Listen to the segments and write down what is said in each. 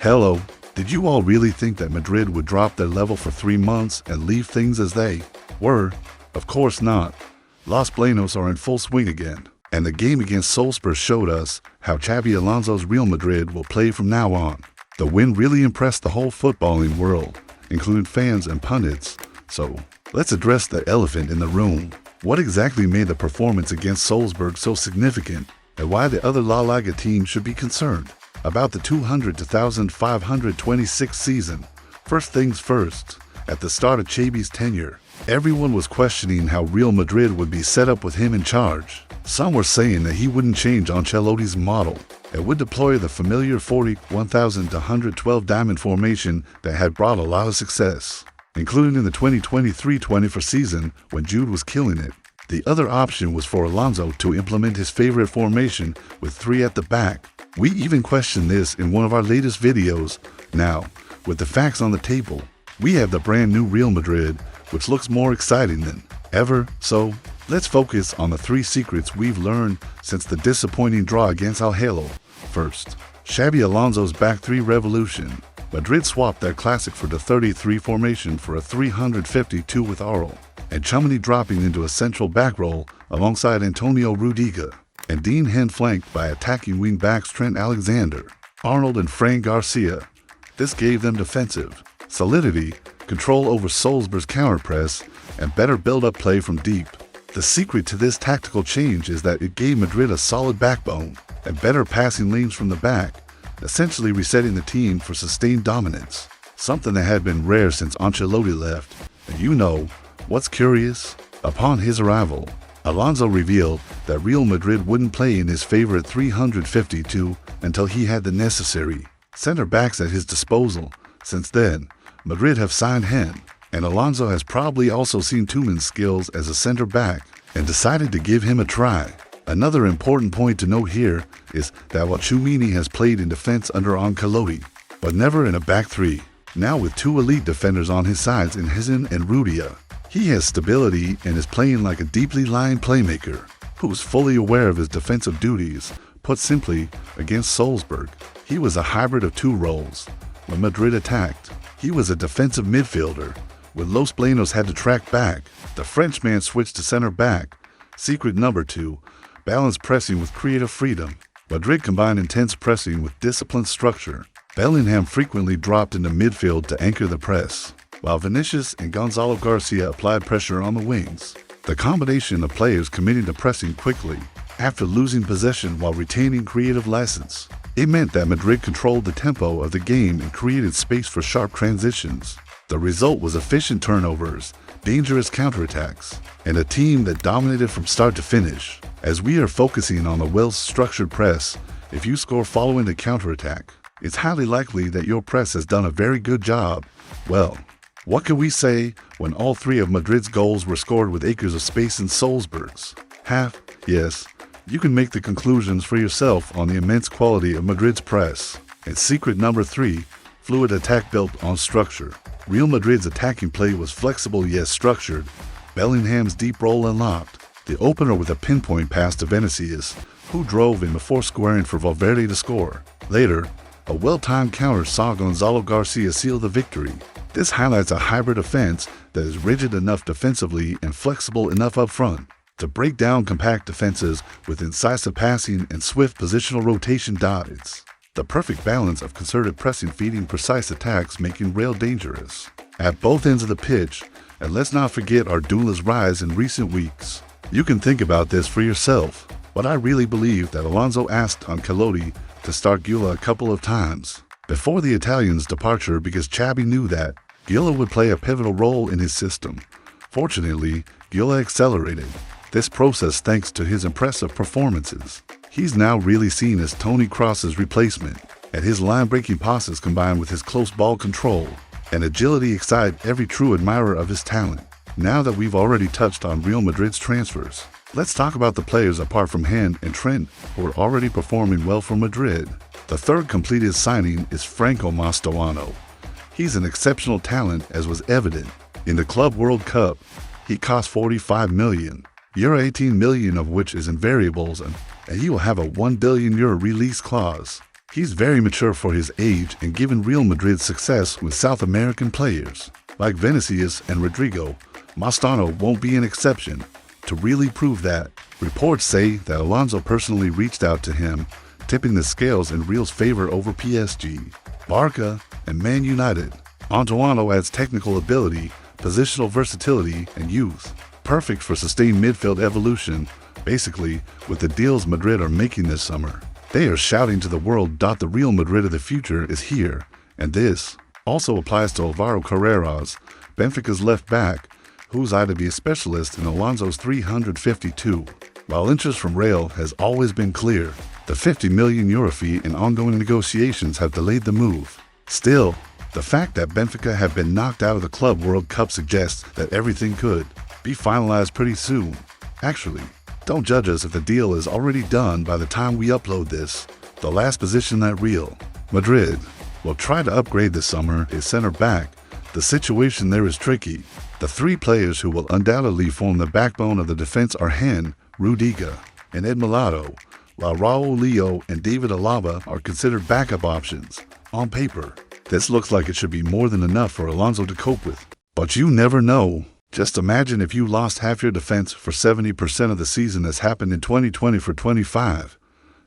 Hello, did you all really think that Madrid would drop their level for 3 months and leave things as they were? Of course not. Los Blancos are in full swing again, and the game against Salzburg showed us how Xabi Alonso's Real Madrid will play from now on. The win really impressed the whole footballing world, including fans and pundits. So, let's address the elephant in the room. What exactly made the performance against Salzburg so significant, and why the other La Liga teams should be concerned about the 200-526 season? First things first, at the start of Xabi's tenure, everyone was questioning how Real Madrid would be set up with him in charge. Some were saying that he wouldn't change Ancelotti's model and would deploy the familiar 40-1,112 diamond formation that had brought a lot of success, including in the 2023-24 season when Jude was killing it. The other option was for Alonso to implement his favorite formation with 3 at the back. We even questioned this in one of our latest videos. Now, with the facts on the table, we have the brand new Real Madrid, which looks more exciting than ever. So, let's focus on the 3 secrets we've learned since the disappointing draw against Al Hilal. First, Xabi Alonso's back 3 revolution. Madrid swapped their classic for the 33 formation for a 352 with Arl, and Tchouaméni dropping into a central back role alongside Antonio Rudiger, and Dean Hen flanked by attacking wing-backs Trent Alexander-Arnold and Fran Garcia. This gave them defensive solidity, control over Salzburg's counter-press, and better build-up play from deep. The secret to this tactical change is that it gave Madrid a solid backbone and better passing lanes from the back, essentially resetting the team for sustained dominance, something that had been rare since Ancelotti left. And you know what's curious? Upon his arrival, Alonso revealed that Real Madrid wouldn't play in his favorite 352 until he had the necessary center-backs at his disposal. Since then, Madrid have signed Hen, and Alonso has probably also seen Tchouaméni's skills as a center-back and decided to give him a try. Another important point to note here is that while Tchouaméni has played in defense under Ancelotti, but never in a back 3, now with 2 elite defenders on his sides in Hen and Rudiger, he has stability and is playing like a deeply lying playmaker who is fully aware of his defensive duties. Put simply, against Salzburg, he was a hybrid of 2 roles. When Madrid attacked, he was a defensive midfielder. When Los Blancos had to track back, the Frenchman switched to center back. Secret number 2, balanced pressing with creative freedom. Madrid combined intense pressing with disciplined structure. Bellingham frequently dropped into midfield to anchor the press, while Vinicius and Gonzalo Garcia applied pressure on the wings. The combination of players committing to pressing quickly after losing possession while retaining creative license. It meant that Madrid controlled the tempo of the game and created space for sharp transitions. The result was efficient turnovers, dangerous counterattacks, and a team that dominated from start to finish. As we are focusing on a well-structured press, if you score following the counterattack, it's highly likely that your press has done a very good job. Well, what can we say when all 3 of Madrid's goals were scored with acres of space in Salzburg's half? Yes, you can make the conclusions for yourself on the immense quality of Madrid's press. And secret number 3, fluid attack built on structure. Real Madrid's attacking play was flexible yet structured. Bellingham's deep roll unlocked the opener with a pinpoint pass to Vinicius, who drove in before squaring for Valverde to score. Later, a well-timed counter saw Gonzalo Garcia seal the victory. This highlights a hybrid offense that is rigid enough defensively and flexible enough up front to break down compact defenses with incisive passing and swift positional rotation. It's the perfect balance of concerted pressing feeding precise attacks, making Real dangerous at both ends of the pitch. And let's not forget our duelist rise in recent weeks. You can think about this for yourself, but I really believe that Alonso asked Ancelotti to start Güler a couple of times before the Italian's departure because Xabi knew that Güler would play a pivotal role in his system. Fortunately, Güler accelerated this process thanks to his impressive performances. He's now really seen as Toni Kroos's replacement, and his line-breaking passes combined with his close ball control and agility excite every true admirer of his talent. Now that we've already touched on Real Madrid's transfers, let's talk about the players apart from Hen and Trent who are already performing well for Madrid. The third completed signing is Franco Mastoano. He's an exceptional talent, as was evident in the Club World Cup. He cost 45 million, euro 18 million of which is in variables, and he will have a €1 billion release clause. He's very mature for his age and given Real Madrid's success with South American players like Vinicius and Rodrigo, Mastano won't be an exception. To really prove that, reports say that Alonso personally reached out to him, tipping the scales in Real's favor over PSG, Barca, and Man United. Antoine adds technical ability, positional versatility, and youth, perfect for sustained midfield evolution, basically with the deals Madrid are making this summer. They are shouting to the world that the Real Madrid of the future is here, and this also applies to Alvaro Carreras, Benfica's left back, who's eyed to be a specialist in Alonso's 352. While interest from Real has always been clear, the €50 million fee and ongoing negotiations have delayed the move. Still, the fact that Benfica have been knocked out of the Club World Cup suggests that everything could be finalized pretty soon. Actually, don't judge us if the deal is already done by the time we upload this. The last position at Real Madrid will try to upgrade this summer is center back. The situation there is tricky. The three players who will undoubtedly form the backbone of the defense are Hen, Rudiger, and Ed Milado, while Raul Leo and David Alaba are considered backup options. On paper, this looks like it should be more than enough for Alonso to cope with. But you never know. Just imagine if you lost half your defense for 70% of the season as happened in 2020 for 25.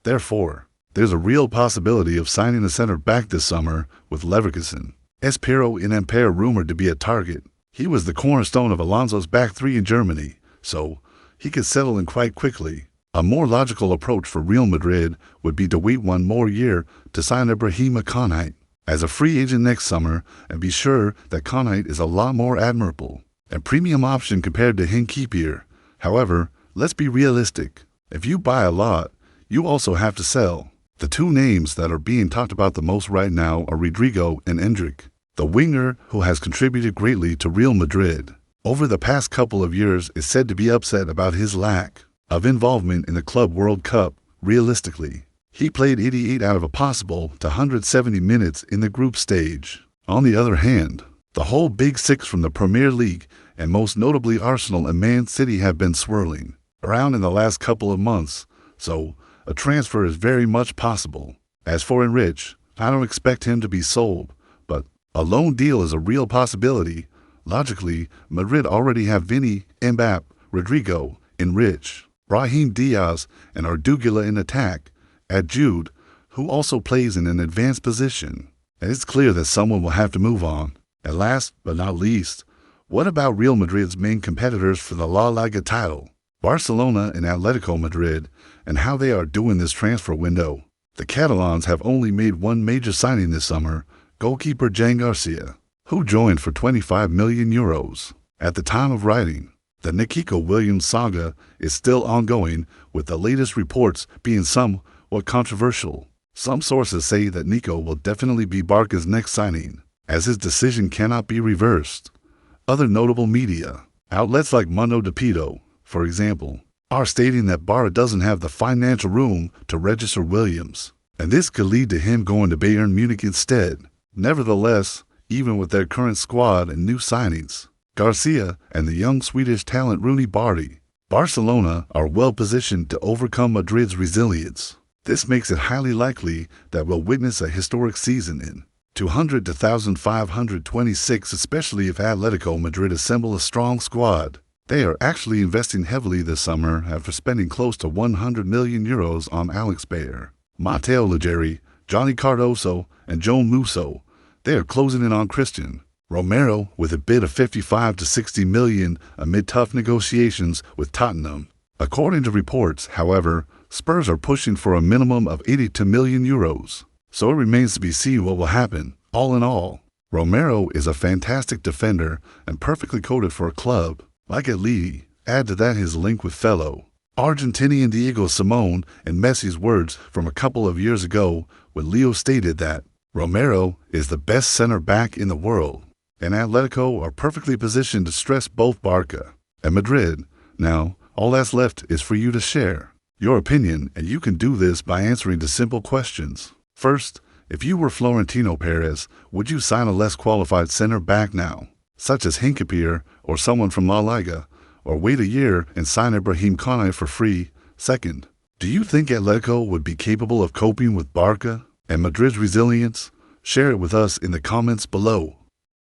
Therefore, there's a real possibility of signing a center back this summer with Leverkusen. Espero in Ampere rumored to be a target. He was the cornerstone of Alonso's back three in Germany, so he could settle in quite quickly. A more logical approach for Real Madrid would be to wait one more year to sign Ibrahim Konate as a free agent next summer and be sure that Konate is a lot more admirable and premium option compared to Hinkipier. However, let's be realistic. If you buy a lot, you also have to sell. The two names that are being talked about the most right now are Rodrigo and Endrick, the winger who has contributed greatly to Real Madrid over the past couple of years is said to be upset about his lack of involvement in the Club World Cup. Realistically, he played 88 out of a possible 170 minutes in the group stage. On the other hand, the whole Big Six from the Premier League, and most notably Arsenal and Man City, have been swirling around in the last couple of months, so a transfer is very much possible. As for Enrich, I don't expect him to be sold, but a loan deal is a real possibility. Logically, Madrid already have Vini, Mbappe, Rodrigo, Enrich, Brahim Diaz, and Ardugula in attack. Add Jude, who also plays in an advanced position, and it's clear that someone will have to move on. And last but not least, what about Real Madrid's main competitors for the La Liga title, Barcelona and Atletico Madrid, and how they are doing this transfer window? The Catalans have only made one major signing this summer, goalkeeper Jan Garcia, who joined for €25 million. At the time of writing, the Nico Williams saga is still ongoing, with the latest reports being somewhat controversial. Some sources say that Nico will definitely be Barca's next signing, as his decision cannot be reversed. Other notable media outlets like Mundo Deportivo, for example, are stating that Barca doesn't have the financial room to register Williams, and this could lead to him going to Bayern Munich instead. Nevertheless, even with their current squad and new signings, Garcia and the young Swedish talent Rooney Bardi, Barcelona are well positioned to overcome Madrid's resilience. This makes it highly likely that we'll witness a historic season in 200 to 1,526, especially if Atletico Madrid assemble a strong squad. They are actually investing heavily this summer after spending close to €100 million on Alex Bayer, Matteo Leggeri, Johnny Cardoso, and Joan Musso. They are closing in on Christian Romero with a bid of 55 to 60 million amid tough negotiations with Tottenham. According to reports, however, Spurs are pushing for a minimum of €82 million. So it remains to be seen what will happen. All in all, Romero is a fantastic defender and perfectly coded for a club like Atleti. Add to that his link with fellow Argentinian Diego Simone and Messi's words from a couple of years ago when Leo stated that Romero is the best center back in the world, and Atletico are perfectly positioned to stress both Barca and Madrid. Now, all that's left is for you to share your opinion, and you can do this by answering the simple questions. First, if you were Florentino Perez, would you sign a less qualified center back now, such as Hinkipier or someone from La Liga, or wait a year and sign Ibrahim Konate for free? Second, do you think Atletico would be capable of coping with Barca and Madrid's resilience? Share it with us in the comments below.